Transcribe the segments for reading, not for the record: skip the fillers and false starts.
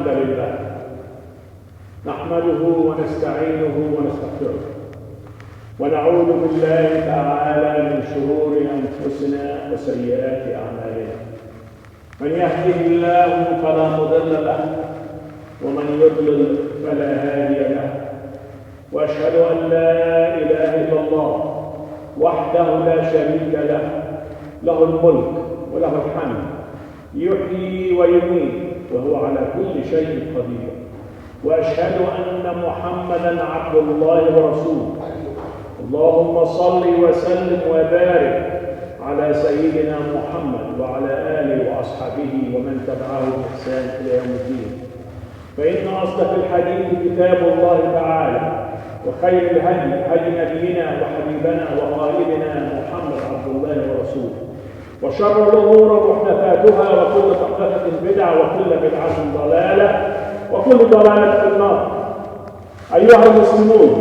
لله نحمده ونستعينه ونستغفره ونعوذ بالله تعالى من شرور أنفسنا وسيئات أعمالنا من يهده الله فلا مضل له ومن يضلل فلا هادي له وأشهد أن لا إله إلا الله وحده لا شريك له له الملك وله الحمد يحيي ويميت وهو على كل شيء قدير وأشهد أن محمدًا عبد الله ورسوله اللهم صل وسلم وبارك على سيدنا محمد وعلى آله وأصحابه ومن تبعه بإحسان إلى يوم الدين فإن أصدق الحديث كتاب الله تعالى وخير الهدي هدي نبينا وحبيبنا وقائدنا محمد عبد الله ورسوله وشر الأمور محدثاتها وكل محدثة بدعة وكل بدعة ضلالة وكل ضلالة في النار. أيها المسلمون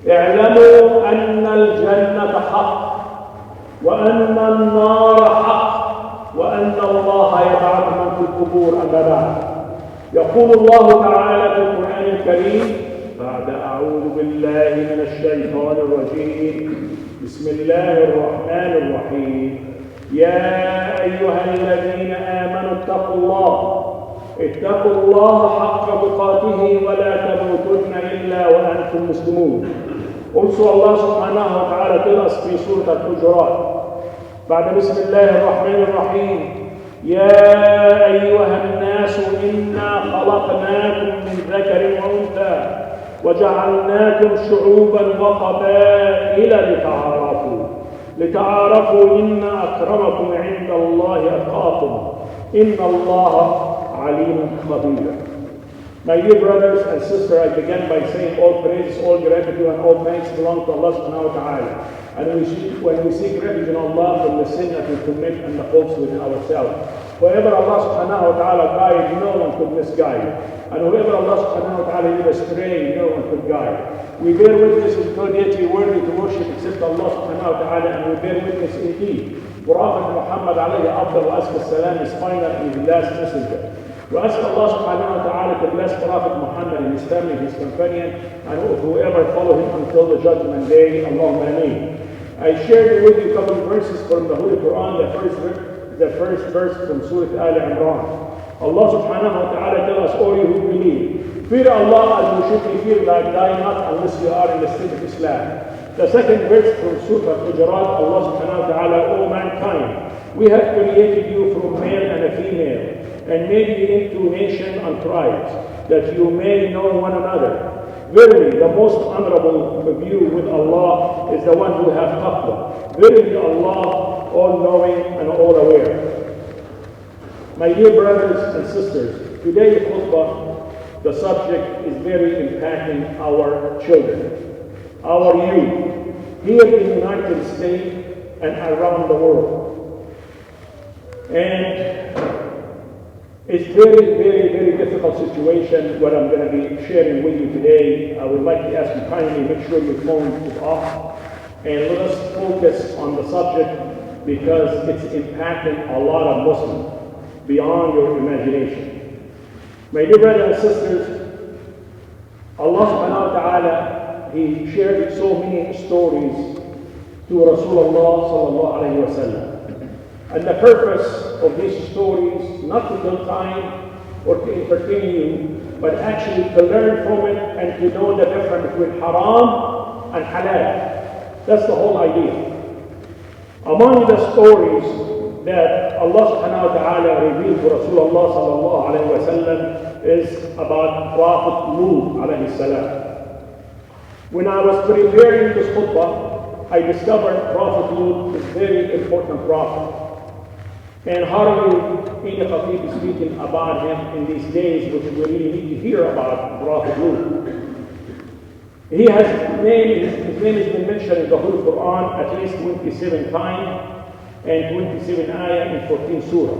اعلموا أن الجنة حق وأن النار حق وأن الله يبعث من في القبور أما بعد. يقول الله تعالى في القرآن الكريم بعد أعوذ بالله من الشيطان الرجيم بسم الله الرحمن الرحيم يا أيها الذين آمنوا اتقوا الله حق تقاته ولا تموتن إلا وأنتم مسلمون. Also Allah subhanahu wa ta'ala tells us في سورة الحجرات بعد بسم الله الرحمن الرحيم يا أيها الناس إنا خلقناكم من ذكر وأنثى وجعلناكم شعوبا وقبائل لتعارفوا إن أكرمكم عند الله أتقاكم إن الله عليم خبير. My dear brothers and sisters, I began by saying all praise, all gratitude, and all thanks belong to Allah subhanahu wa ta'ala. And when we seek refuge in Allah from the sin that we commit and the faults within ourselves. Whoever Allah subhanahu wa ta'ala guide, no one could misguide. And whoever Allah subhanahu wa ta'ala lead astray, no one could guide. We bear witness with no deity worthy to worship except Allah subhanahu wa ta'ala, and we bear witness indeed. Prophet Muhammad alayhi afdal wa asfal salam is final and his last messenger. We ask Allah subhanahu wa ta'ala to bless Prophet Muhammad and his family, his companion, and whoever follow him until the judgment day. Allahumma ameen. I shared with you a couple of verses from the Holy Quran, the first verse from Surah Al Imran. Allah subhanahu wa ta'ala tells us, all you who believe, fear Allah as you should be feared, like die not unless you are in the state of Islam. The second verse from Surah Al-Hujurat, Allah subhanahu wa ta'ala, O mankind, we have created you from male and a female, and made you into nations and tribes, that you may know one another. Verily, the most honorable of you with Allah is the one who has taqwa. Verily, Allah, all-knowing and all-aware. My dear brothers and sisters, today's khutbah, the subject is very impacting our children, our youth, here in the United States and around the world. And it's very, very, very difficult situation what I'm going to be sharing with you today. I would like to ask you kindly make sure your phone is off and let us focus on the subject because it's impacting a lot of Muslims beyond your imagination. My dear brothers and sisters, Allah subhanahu wa ta'ala, He shared so many stories to Rasulullah sallallahu alayhi wa sallam. And the purpose of these stories, not to kill time or to entertain you, but actually to learn from it and to know the difference between haram and halal. That's the whole idea. Among the stories that Allah subhanahu wa ta'ala revealed to Rasulullah sallallahu alayhi wa sallam is about Prophet Lut alayhi salam. When I was preparing this khutbah, I discovered Prophet Lut is a very important prophet. And hardly any khatib is speaking about him in these days, which we really need to hear about Prophet Lut. His name has been mentioned in the Holy Quran at least 27 times and 27 ayah in 14 surah.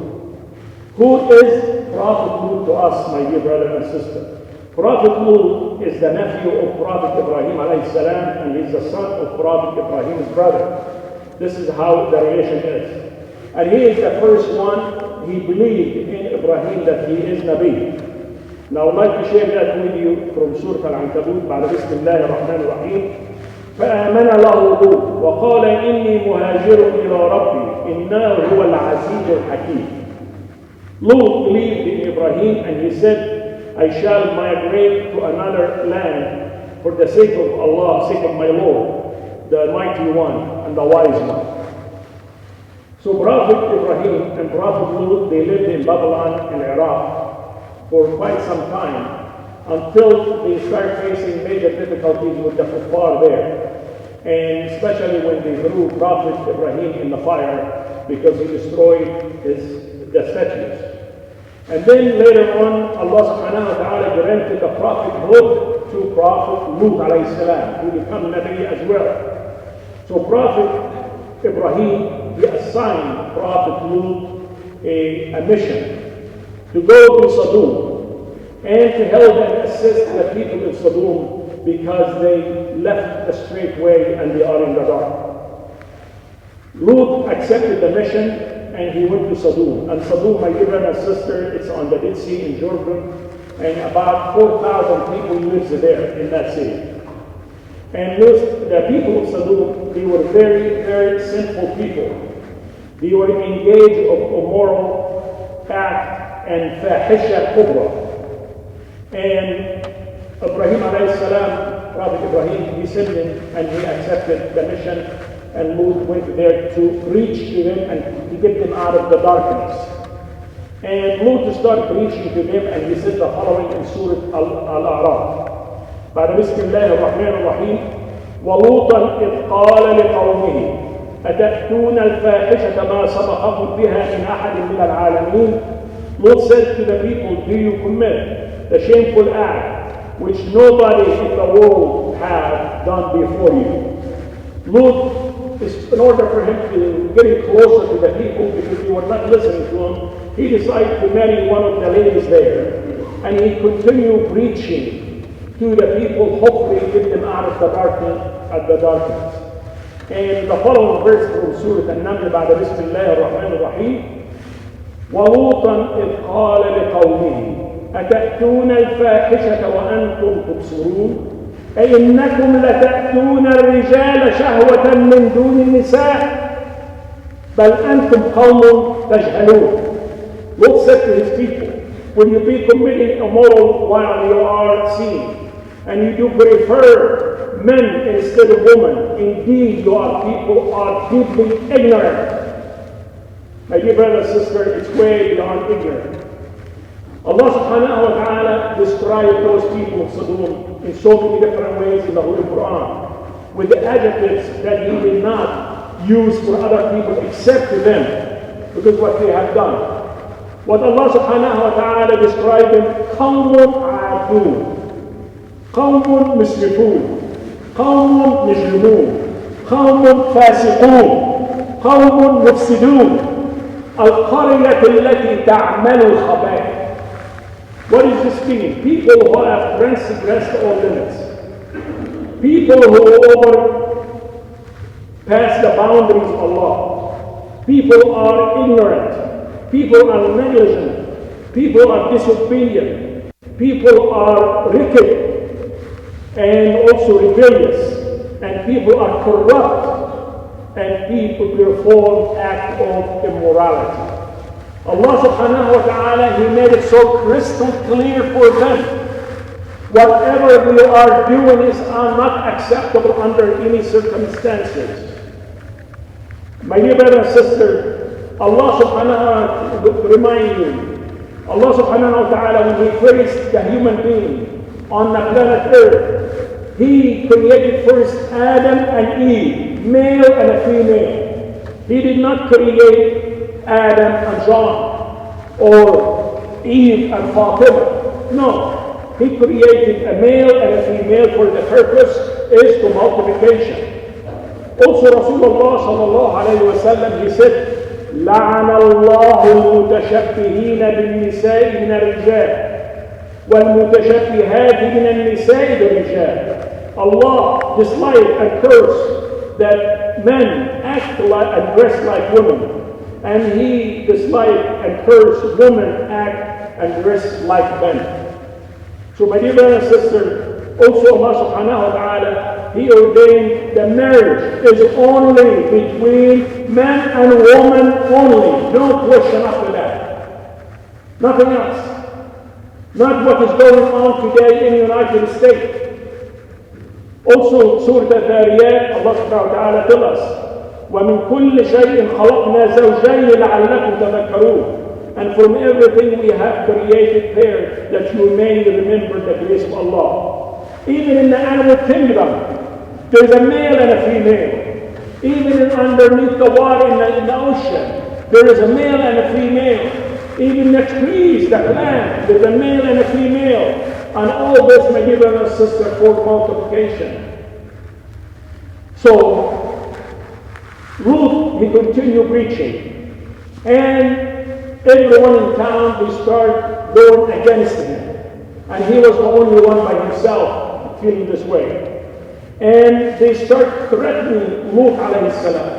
Who is Prophet Lut to us, my dear brother and sister? Prophet Lut is the nephew of Prophet Ibrahim alayhi salam, and he's the son of Prophet Ibrahim's brother. This is how the relation is. And he is the first one, he believed in Ibrahim that he is Nabi. Now I'd like to share that with you from Surah Al-Ankabut بعد بسم الله الرحمن الرحيم. فآمن له لوط وقال إني مهاجر إلى ربي إنه هو العزيز الحكيم. Lut believed in Ibrahim and he said, I shall migrate to another land for the sake of Allah, sake of my Lord, the Mighty One and the Wise One. So Prophet Ibrahim and Prophet Lut, they lived in Babylon in Iraq for quite some time until they start facing major difficulties with the kuffar there. And especially when they threw Prophet Ibrahim in the fire because he destroyed the statues. And then later on, Allah subhanahu wa ta'ala granted the prophethood to Prophet Lut alayhi salam, who became Nabi as well. So Prophet Ibrahim, he assigned Prophet Lut a mission to go to Sodom and to help and assist the people in Sodom because they left the straight way and they are in the dark. Lut accepted the mission and he went to Sodom. And Sodom, my dear brother and sister, it's on the Dead Sea in Jordan, and about 4,000 people live there in that city. And the people of Sodom, they were very, very sinful people. They were engaged of immoral act and fahisha kubra. And Ibrahim alayhi salam, Prophet Ibrahim, he sent him and he accepted the mission, and Lut went there to preach to them and to get them out of the darkness. And Lut started preaching to them, and he said the following in Surah Al-A'raf. بعد بسم الله الرحمن الرحيم ولوطا إذ قال لقومه أتأتون الفاحشة ما سبقكم بها من أحد من العالمين. Lut said to the people, do you commit the shameful act which nobody in the world had done before you? Lut, in order for him to get closer to the people because they were not listening to him, he decided to marry one of the ladies there, and he continued preaching to the people, hopefully get them out of the darkness. And the following verse from Surah An-Naml بعد بسم الله الرحمن الرحيم وَلُوطًا إِذْ قَالَ لِقَوْمِهِ أَتَأْتُونَ الْفَاحِشَةَ وَأَنْتُمْ تُبْصِرُونَ أي إنكم لتأتون الرجال شهوة من دون النساء بل أنتم قوم تجهلون. Lut said to his people, will you be committing immoral while you are seen, and you do prefer men instead of women? Indeed, your people are deeply ignorant. My dear brother and sister, it's way beyond ignorant. Allah subhanahu wa ta'ala described those people of Sodom in so many different ways in the Holy Quran with the adjectives that he did not use for other people except to them because what they have done. What Allah subhanahu wa ta'ala described them, قَوْمٌ عَادُونَ قَوْمٌ مُسْرِفُونَ قَوْمٌ مُجْرِمُونَ قَوْمٌ فَاسِقُونَ قَوْمٌ مُفْسِدُونَ الْقَرْيَةُ الَّتِي تَعْمَلُ الْخَبَائِثَ. What does this mean? People who have transgressed all limits. People who overpass the boundaries of Allah. People are ignorant. People are negligent. People are disobedient. People are wicked and also rebellious. And people are corrupt. And people perform acts of immorality. Allah subhanahu wa ta'ala, He made it so crystal clear for them. Whatever we are doing is not acceptable under any circumstances. My dear brother and sister, Allah subhanahu wa ta'ala remind you, Allah subhanahu wa ta'ala, when He created the human being on the planet Earth, He created first Adam and Eve, male and a female. He did not create Adam and John or Eve and Fatima. No, He created a male and a female for the purpose is to multiplication. Also Rasulullah sallallahu alayhi wa sallam, he said, لعن الله المتشبهين بالنساء من الرجال والمتشبهات من النساء بالرجال. Allah disliked and cursed that men act like and dress like women, and He disliked and cursed women act and dress like men. So my dear brother and sister, also Allah subhanahu wa ta'ala, He ordained the marriage is only between man and woman only. No question after that. Nothing else. Not what is going on today in the United States. Also, Surah Al-Dhariyat, Allah subhanahu wa ta'ala tells us, وَمِن كُلِّ شَيْءٍ خَلَقْنَا زَوْجَيْنِ لَعَلَّكُمْ تَذَكَّرُونَ. And from everything we have created there, that you may remember the grace of Allah. Even in the animal kingdom, there's a male and a female. Even underneath the water in the ocean, there is a male and a female. Even the trees, the plant, there's a male and a female. And all this, my dear brother and sister, for multiplication. So, Lut, he continued preaching. And everyone in town, they start going against him. And he was the only one by himself feeling this way. And they start threatening Lut alayhi salam.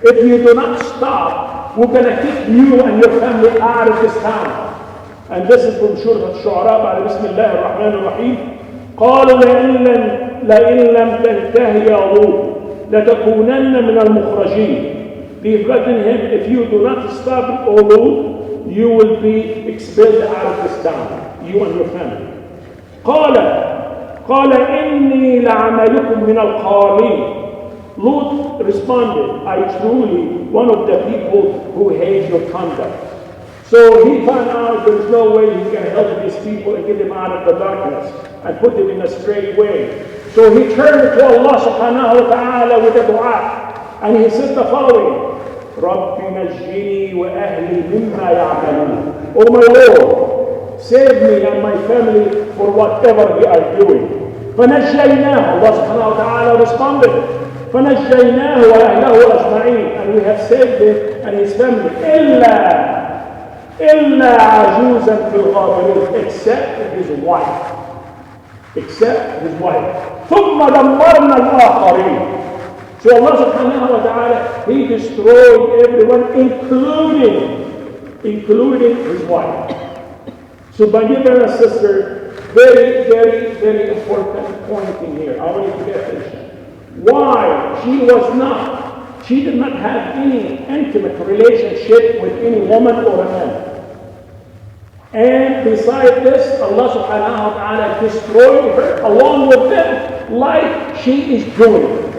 If you do not stop, we're going to kick you and your family out of this town. And this is from Surah Al-Shu'ara, بسم الله الرحمن الرحيم. قالوا لئن لم تنتهي يا لوط لتكونن من المخرجين. They threatened him, if you do not stop, O Lut, you will be expelled out of this town, you and your family. قال إني لعملكم من القالين. Lut responded, I truly one of the people who hate your conduct. So he found out there's no way he can help these people and get them out of the darkness and put them in a straight way. So he turned to Allah subhanahu wa ta'ala with a dua. And he said the following, رَبِّ نَجِّنِي وَأَهْلِي مِمَّا يَعْمَلُونَ. Oh my Lord, save me and my family for whatever they are doing. فَنَجَّيْنَاهُ. Allah subhanahu wa ta'ala responded, فَنَجَّيْنَاهُ وَأَهْلَهُ أَجْمَعِينَ. And we have saved him and his family. إِلَّا عَجُوزًا فِي الْغَابِرِينَ. Except his wife. Except his wife. ثُمَّ دَمَّرْنَا الْآخَرِينَ. So Allah subhanahu wa ta'ala, He destroyed everyone, including his wife. So my dear brother and sister, very, very, very important point in here. I want you to pay attention. Why? She did not have any intimate relationship with any woman or a man. And besides this, Allah subhanahu wa ta'ala destroyed her along with them like she is doing.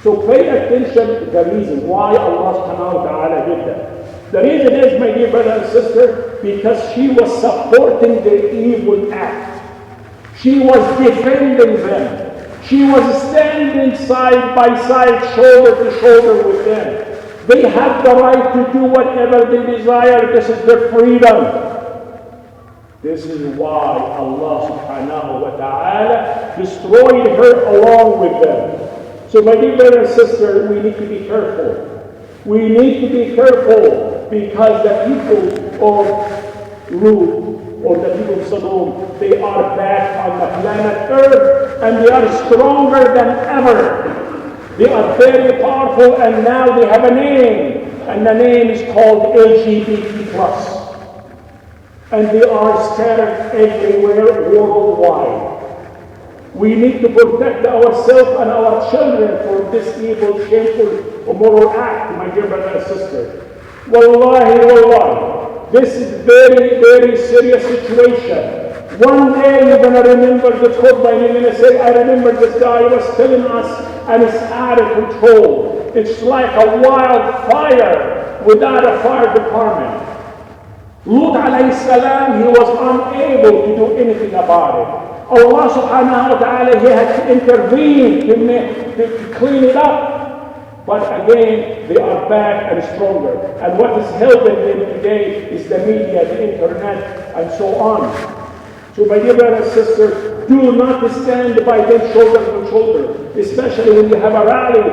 So pay attention to the reason why Allah subhanahu wa ta'ala did that. The reason is, my dear brother and sister, because she was supporting the evil act. She was defending them. She was standing side by side, shoulder to shoulder with them. They have the right to do whatever they desire. This is their freedom. This is why Allah subhanahu wa ta'ala destroyed her along with them. So my dear brother and sister, we need to be careful. We need to be careful because the people of Lut or the people of Sodom, they are back on the planet Earth and they are stronger than ever. They are very powerful and now they have a name. And the name is called LGBT+. And they are scattered everywhere worldwide. We need to protect ourselves and our children from this evil, shameful, immoral act, my dear brother and sister. Wallahi, this is very, very serious situation. One day you're going to remember the khutbah and you're going to say, I remember this guy was telling us and it's out of control. It's like a wildfire without a fire department. Lut alayhi salam, he was unable to do anything about it. Allah subhanahu wa ta'ala, He had to intervene to clean it up. But again, they are back and stronger. And what is helping them today is the media, the internet, and so on. So my dear brother and sister, do not stand by them shoulder to shoulder, especially when you have a rally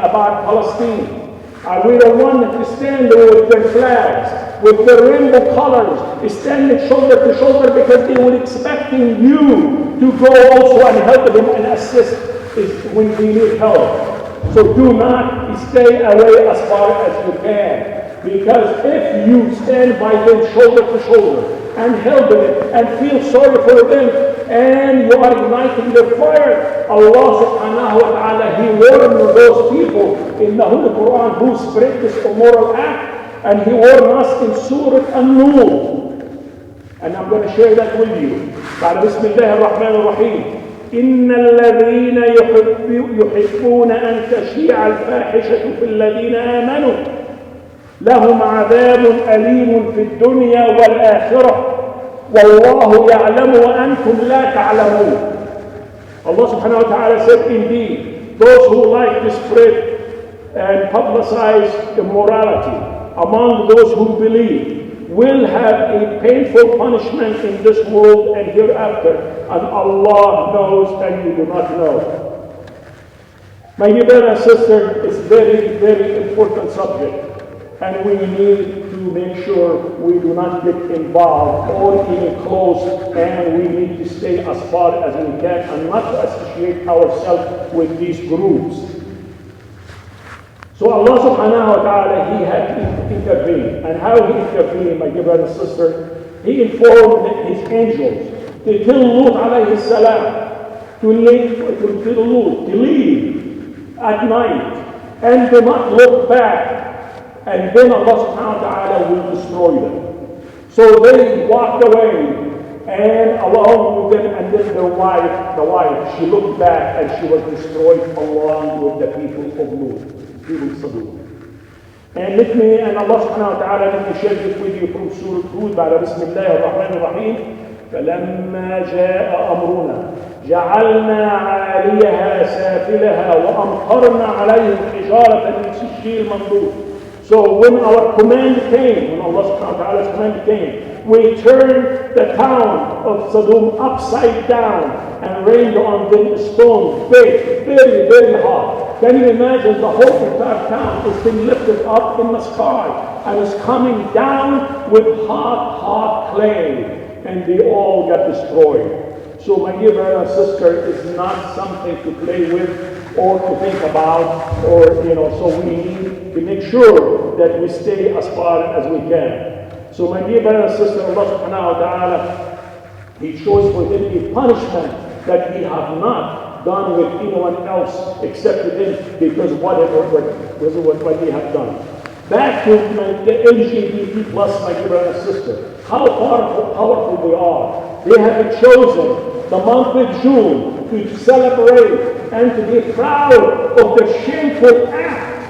about Palestine. We don't want to stand with their flags, with their rainbow colors, standing shoulder to shoulder because they were expecting you to go also and help them and assist when they need help. So do not stay away as far as you can. Because if you stand by them shoulder to shoulder, and helping it and feel sorry for them, and you are igniting their fire. Allah subhanahu wa ta'ala, He warned those people in the Holy Quran who spread this immoral act, and He warned us in Surah An-Nur. And I'm going to share that with you. Bismillah ar-Rahman ar-Rahim. إن الذين يحبون أن تشيع الفاحشة في الذين آمنوا لهم عذاب أليم في الدنيا والآخرة والله يعلم وأنتم لا تعلمون. Allah subhanahu wa ta'ala said, indeed, those who like to spread and publicize immorality among those who believe will have a painful punishment in this world and hereafter, and Allah knows and you do not know. My dear brother and sister, it's a very, very important subject, and we need to make sure we do not get involved or even close, and we need to stay as far as we can and not to associate ourselves with these groups. So Allah subhanahu wa ta'ala, He had to intervene. And how He intervened, my dear brother and sister, He informed His angels to tell Lut alayhi salam to leave at night and do not look back, and then Allah subhanahu wa ta'ala will destroy them. So they walked away, and along with them, and then the wife, she looked back and she was destroyed along with the people of Lut. And let me, and Allah subhanahu wa ta'ala, let me share this with you from Surah Hud, Bismillah ar-Rahman ar-Rahim. فَلَمَّا جَاءَ أَمْرُنَا جَعَلْنَا عَالِيَهَا سَافِلَهَا وَأَمْطَرْنَا عَلَيْهِمْ حِجَارَةً مِنْ سِجِّيلٍ مَنْضُودٍ. So when our command came, when Allah subhanahu wa ta'ala's command came, we turned the town of Sodom upside down and rained on them stones, baked, very, very hot. Can you imagine the whole entire town is being lifted up in the sky and is coming down with hot, hot clay, and they all got destroyed. So my dear brother and sister, it's not something to play with or to think about, or so we need to make sure that we stay as far as we can. So my dear brother and sister, Allah subhanahu wa ta'ala, He chose for them a punishment that He have not done with anyone else except with Him, because what they have done. Back to the LGBT plus, my dear brother and sister, how powerful they are. They have chosen the month of June to celebrate and to be proud of the shameful act.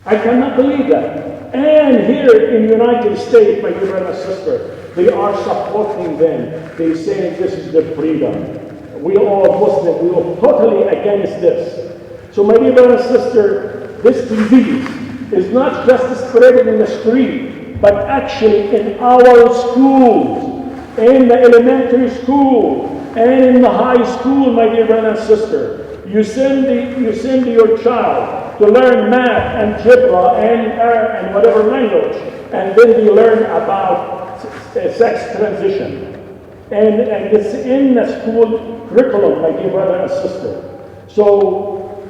I cannot believe that. And here in the United States, my dear brother and sister, they are supporting them. They say this is their freedom. We all Muslims, we are totally against this. So my dear brother and sister, this disease is not just spreading in the street, but actually in our schools, in the elementary school, and in the high school, my dear brother and sister. You send your child to learn math and algebra and whatever language, and then they learn about sex transition. And it's in the school curriculum, my dear brother and sister. So,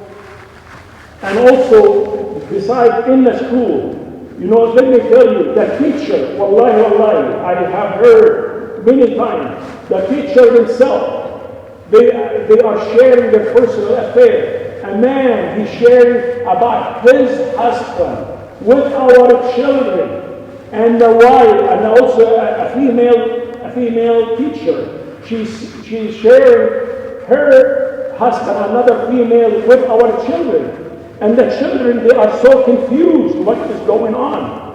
and also, besides in the school, let me tell you, the teacher, wallahi, I have heard many times, the teacher themselves, they are sharing their personal affair. A man, he's sharing about his husband with our children, and the wife, and also a female teacher. She's sharing her husband, another female, with our children. And the children, they are so confused what is going on.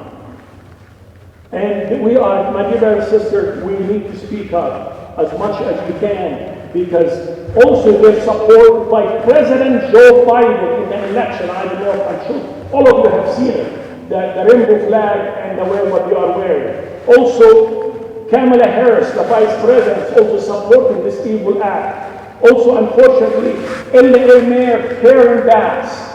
And we are, my dear brother and sister, we need to speak up as much as we can, because also we're supported by President Joe Biden in the election. I don't know, I'm sure all of you have seen it, the rainbow flag and the way what they are wearing. Also, Kamala Harris, the vice president, is also supporting this evil act. Also, unfortunately, LA Mayor Karen Bass,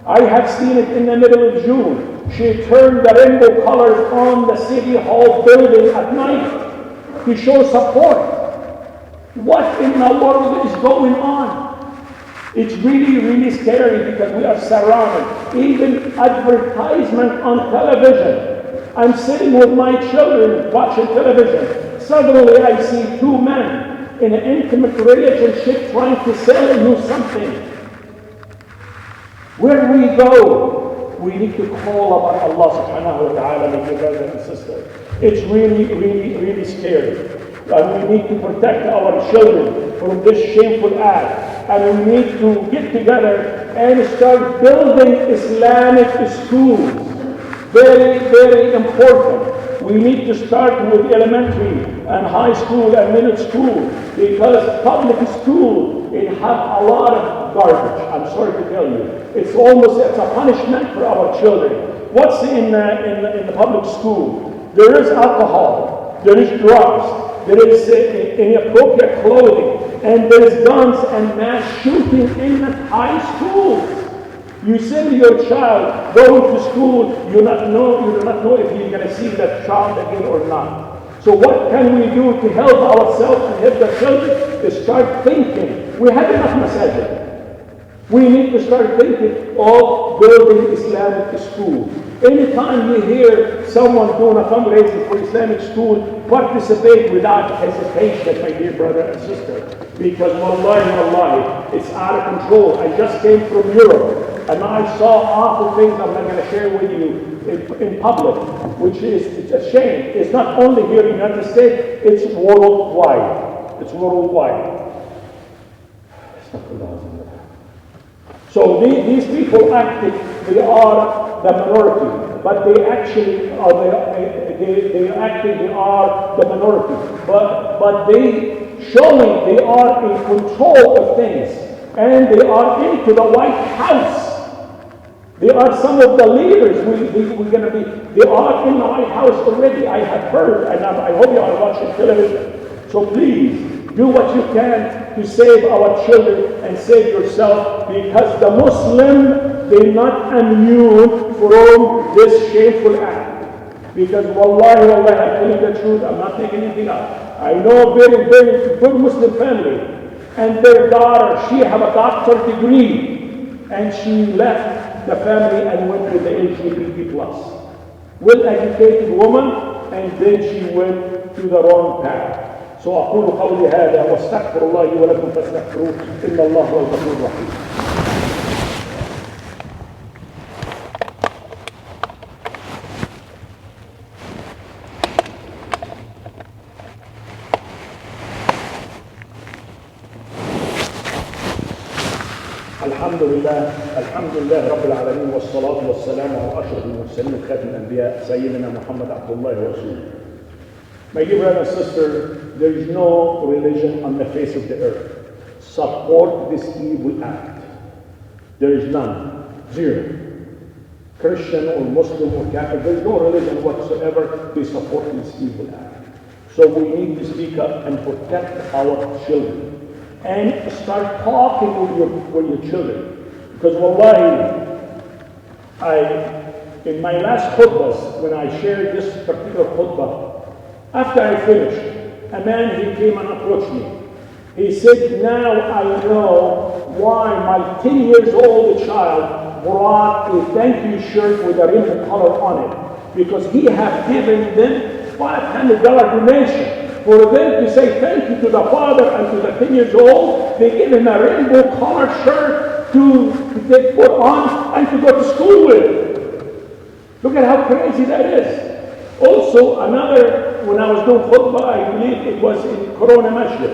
I have seen it in the middle of June. She turned the rainbow colors on the City Hall building at night to show support. What in the world is going on? It's really, really scary, because we are surrounded. Even advertisement on television I'm sitting with my children watching television. Suddenly I see two men in an intimate relationship trying to sell you something. Where we go, we need to call upon Allah subhanahu wa ta'ala, my dear brothers and sisters. It's really, really, really scary. And we need to protect our children from this shameful act. And we need to get together and start building Islamic schools. Very, very important. We need to start with elementary and high school and middle school, because public school, it have a lot of garbage. I'm sorry to tell you. It's a punishment for our children. What's in the public school? There is alcohol, there is drugs, there is inappropriate clothing, and there is guns and mass shooting in the high schools. You send your child going to school, you do not know if you're going to see that child again or not. So what can we do to help ourselves and help the children? Is start thinking. We have enough masajid. We need to start thinking of building Islamic school. Anytime you hear someone doing a fundraising for Islamic school, participate without hesitation, my dear brother and sister. Because wallahi, it's out of control. I just came from Europe. And I saw awful things I'm not going to share with you in public, which is it's a shame. It's not only here in the United States, it's worldwide. It's worldwide. So these people acting, they are the minority, but they actually are they are the minority. But they showing they are in control of things, and they are into the White House. They are some of the leaders. We're going to be. They are in the White House already. I have heard, and I hope you are watching television. So please do what you can to save our children and save yourself, because the Muslim, they're not immune from this shameful act. Because wallahi, I'm telling the truth. I'm not making anything up. I know a very, very good Muslim family, and their daughter, she have a doctorate degree, and she left the family and went with the LGBT+. Well-educated woman, and then she went to the wrong path. So أقول قولي هذا واستغفر الله لي ولكم فاستغفروه إن الله هو الغفور الرحيم. الحمد لله رب العالمين، والصلاة والسلام على أشرف المرسلين خاتم الأنبياء سيدنا محمد عبد الله ورسوله. My dear brother and sister, there is no religion on the face of the earth support this evil act. There is none. Zero. Christian or Muslim or Catholic, there is no religion whatsoever they support this evil act. So we need to speak up and protect our children. And start talking with your children. Because wallahi, in my last khutbahs, when I shared this particular khutbah, after I finished, a man, he came and approached me. He said, now I know why my 10 years old child brought a thank you shirt with a rainbow color on it. Because he had given them $500 donation. For them to say thank you to the father and to the 10 years old, they give him a rainbow colored shirt to take put on and to go to school with. Look at how crazy that is. Also, when I was doing khutbah, I believe it was in Corona Masjid.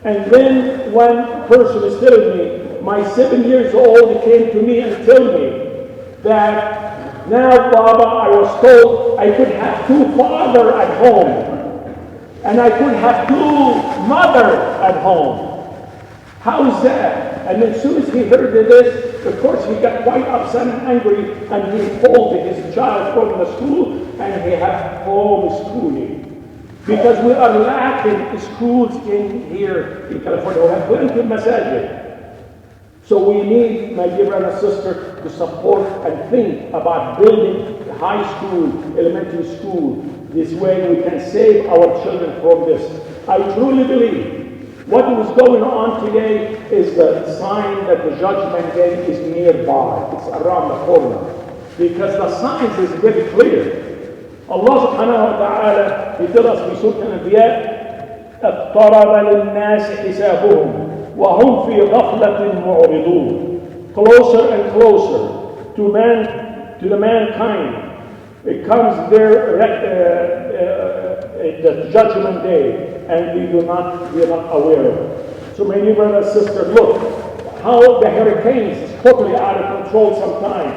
And then one person is telling me, my 7 years old came to me and told me that now, Baba, I was told I could have two fathers at home. And I could have two mothers at home. How is that? And as soon as he heard this, of course he got quite upset and angry, and he pulled his child from the school, and he had homeschooling. Because we are lacking schools in here in California. We have plenty of masajid. So we need, my dear brother and sister, to support and think about building high school, elementary school. This way we can save our children from this. I truly believe what is going on today is the sign that the judgment day is nearby. It's around the corner. Because the signs is very clear. Allah subhanahu wa ta'ala, He tells us في سورة الأنبياء اقترب للناس حسابهم وهم في غفلة معرضون. Closer and closer to the mankind. It comes there the judgment day, and we are not aware of it. So my dear brothers and sisters, look how the hurricanes is totally out of control sometimes.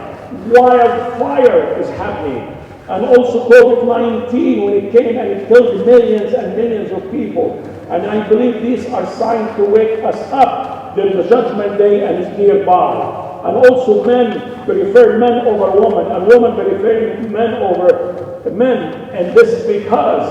Wildfire is happening. And also COVID-19, when it came and it killed millions and millions of people. And I believe these are signs to wake us up. There is a judgment day and it's nearby. And also men prefer men over women, and women prefer men over men. And this is because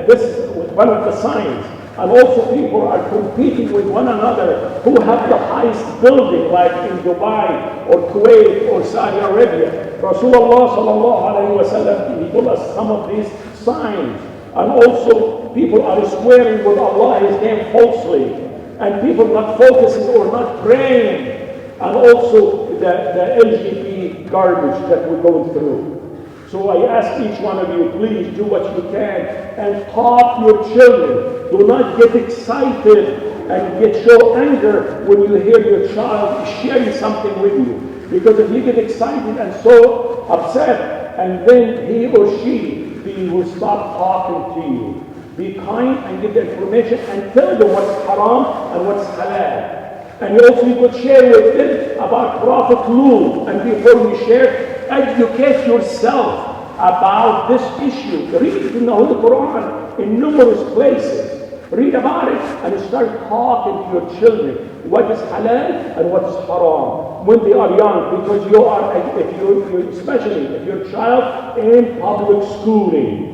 this is one of the signs. And also people are competing with one another who have the highest building, like in Dubai or Kuwait or Saudi Arabia. Rasulullah sallallahu alayhi wa sallam, he told us some of these signs. And also people are swearing with Allah His name falsely. And people not focusing or not praying. And also the LGBT garbage that we're going through. So I ask each one of you, please do what you can and talk your children. Do not get excited and show anger when you hear your child sharing something with you. Because if you get excited and so upset, and then he or she will stop talking to you. Be kind and give the information and tell them what's haram and what's halal. And you could share with them about Prophet Lut. And before you share, educate yourself about this issue. Read it in the Holy Quran in numerous places. Read about it and start talking to your children what is halal and what is haram when they are young, because you are, especially if your child in public schooling.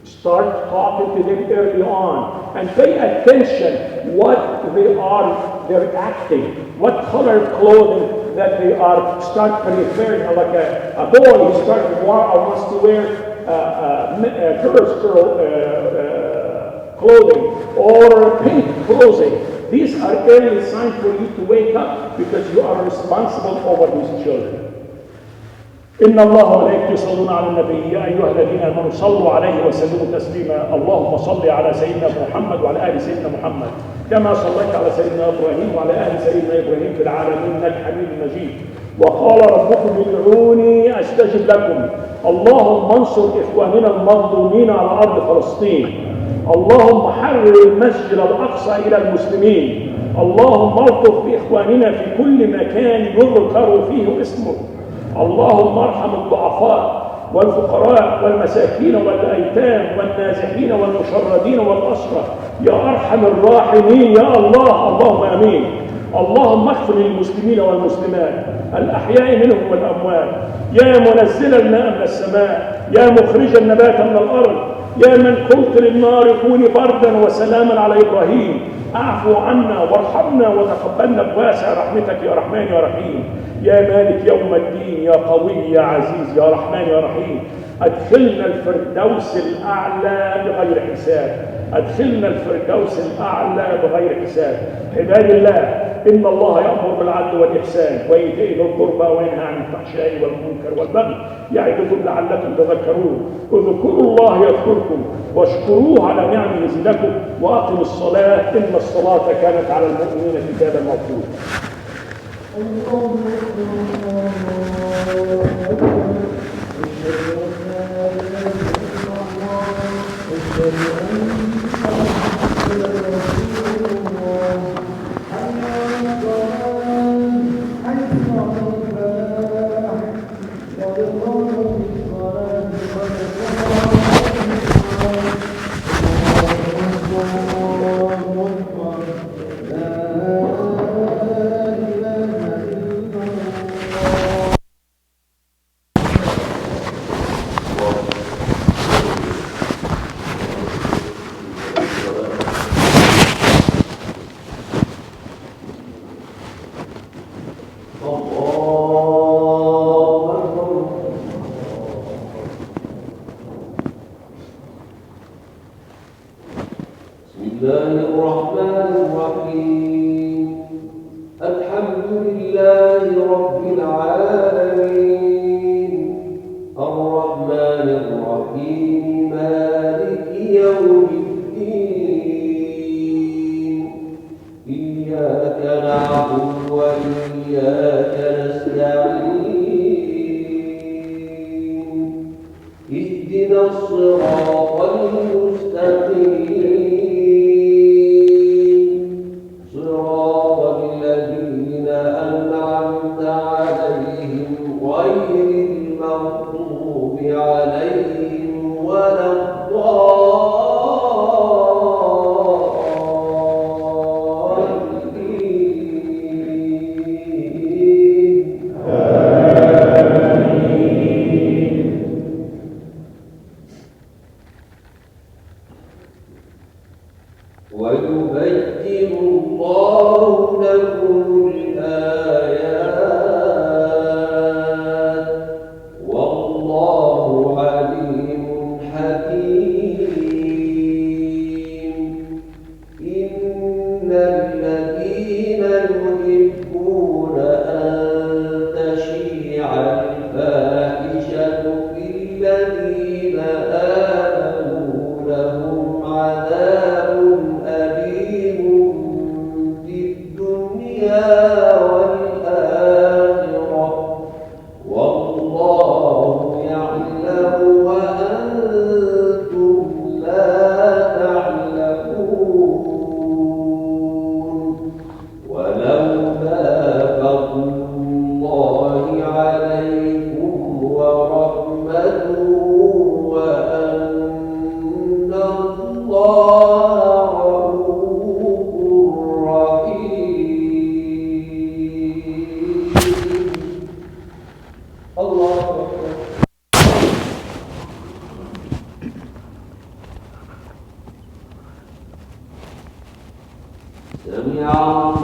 Start talking to them early on and pay attention what they're acting, what color clothing that they are start preferring. Like a boy who wants to wear girl clothing or pink clothing. These are early signs for you to wake up, because you are responsible over these children. إن الله وملائكته يصلون على النبي يا أيها الذين آمنوا صلوا عليه وسلموا تسليما. اللهم صل على سيدنا محمد وعلى آل سيدنا محمد كما صليت على سيدنا إبراهيم وعلى آل سيدنا إبراهيم في العالمين إنك حميد مجيد. وقال ربكم ادعوني أستجب لكم. اللهم انصر إخواننا المظلومين على أرض فلسطين. اللهم حرر المسجد الأقصى إلى المسلمين. اللهم الطف بإخواننا في كل مكان يذكر فيه اسمك. اللهم ارحم الضعفاء والفقراء والمساكين والأيتام والنازحين والمشردين والأسرى يا أرحم الراحمين يا الله. اللهم آمين. اللهم اغفر للمسلمين والمسلمات الأحياء منهم والأموات. يا منزل الماء من السماء، يا مخرج النبات من الأرض، يا من قلت للنار كوني بردا وسلاما على إبراهيم، اعفو عنا وارحمنا وتقبلنا بواسع رحمتك يا رحمن يا رحيم. يا مالك يوم الدين يا قوي يا عزيز يا رحمن يا رحيم. أدخلنا الفردوس الأعلى بغير حساب. أدخلنا الفردوس الأعلى بغير حساب. عباد الله، إن الله يأمر بالعدل والإحسان وإيتاء ذي القربى وينهى عن الفحشاء والمنكر والبغي يعظكم لعلكم تذكرون. اذكروا الله يذكركم واشكروه على نعمه يزدكم وأقيموا الصلاة إن الصلاة كانت على المؤمنين كتابا موقوتا. الحمد لله رب العالمين ويبين الله لكم الآيات والله عليم حكيم. إن الذين يحبون أن تشيع الفاحشة في الذين آمنوا لهم عذاب أليم في الدنيا والآخرة والله يعلم وأنتم لا تعلمون. ولولا فضل الله عليكم ورحمته وأن الله رؤوف رحيم. الله أكبر. سمع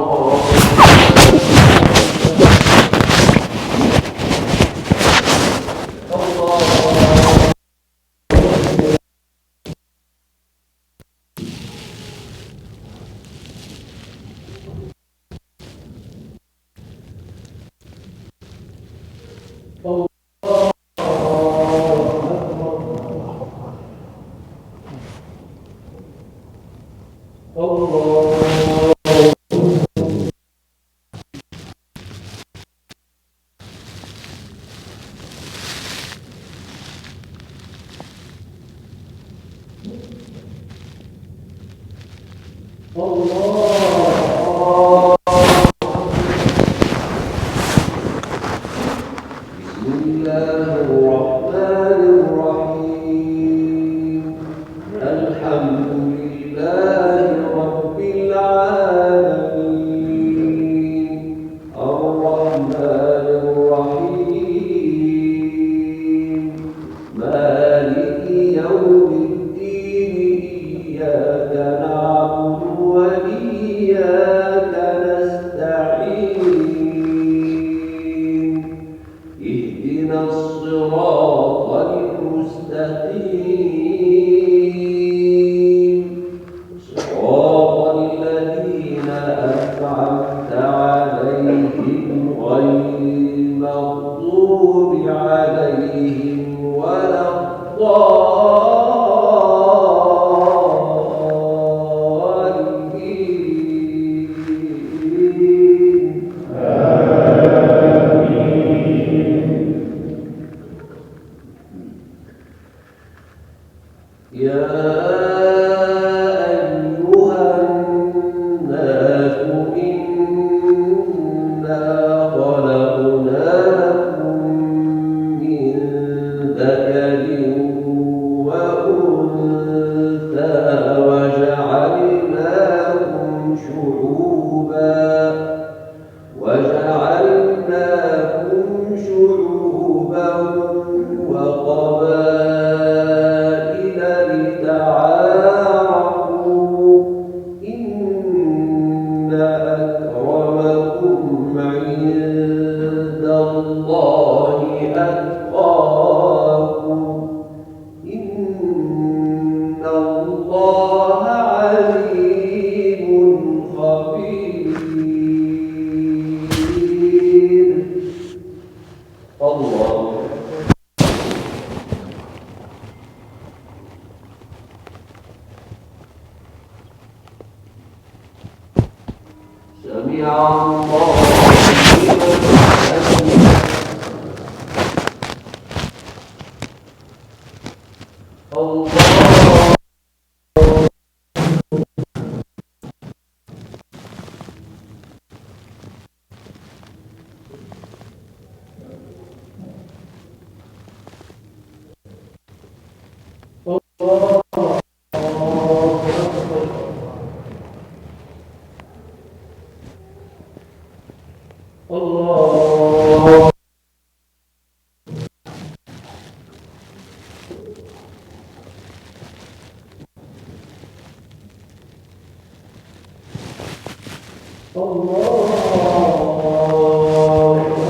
الله الله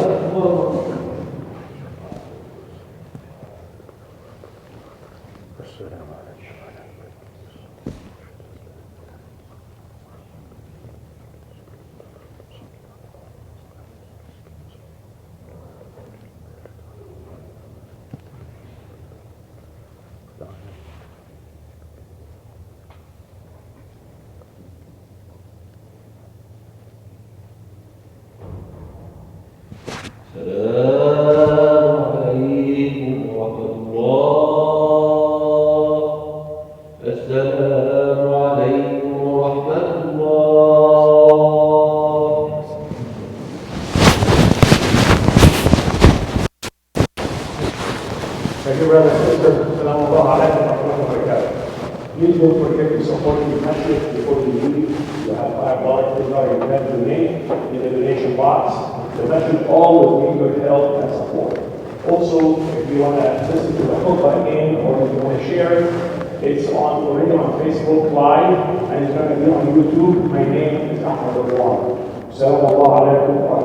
أكبر. السلام عليكم ورحمة الله. السلام عليكم ورحمة الله. Thank you, brother and sister. Assalamu alaikum wa rahmatullahi wa barakatuh. Please don't forget to support the masjid before you leave. You have $5 to your name in the donation box. The masjid always needs your help and support. Also, if you want to listen to the khutbah again or if you want to share it, it's already on Facebook Live and it's going to be on YouTube. My name is Ahmed Radwan. Assalamu alaikum wa